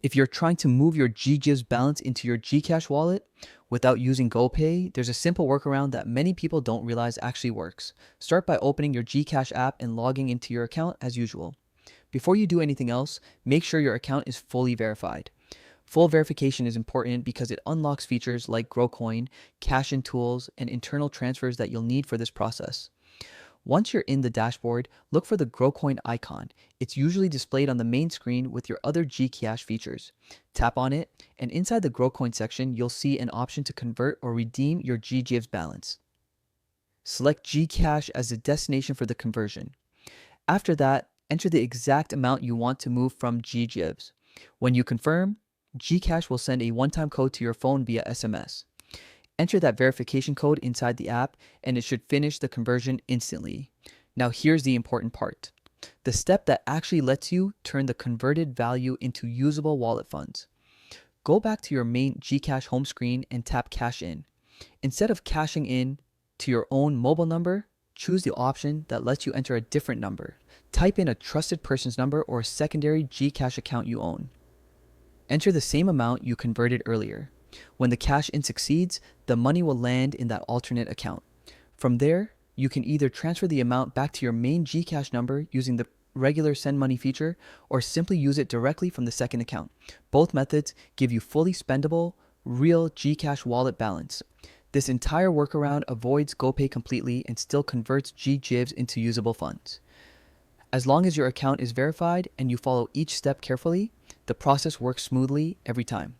If you're trying to move your GGives balance into your GCash wallet without using GoPay, there's a simple workaround that many people don't realize actually works. Start by opening your GCash app and logging into your account as usual. Before you do anything else, make sure your account is fully verified. Full verification is important because it unlocks features like GrowCoin, cash-in tools, and internal transfers that you'll need for this process. Once you're in the dashboard, look for the GrowCoin icon. It's usually displayed on the main screen with your other GCash features. Tap on it, and inside the GrowCoin section, you'll see an option to convert or redeem your GGives balance. Select GCash as the destination for the conversion. After that, enter the exact amount you want to move from GGives. When you confirm, GCash will send a one-time code to your phone via SMS. Enter that verification code inside the app and it should finish the conversion instantly. Now here's the important part. The step that actually lets you turn the converted value into usable wallet funds. Go back to your main GCash home screen and tap Cash In. Instead of cashing in to your own mobile number, choose the option that lets you enter a different number. Type in a trusted person's number or a secondary GCash account you own. Enter the same amount you converted earlier. When the cash-in succeeds, the money will land in that alternate account. From there, you can either transfer the amount back to your main GCash number using the regular send money feature or simply use it directly from the second account. Both methods give you fully spendable, real GCash wallet balance. This entire workaround avoids GoPay completely and still converts GGives into usable funds. As long as your account is verified and you follow each step carefully, the process works smoothly every time.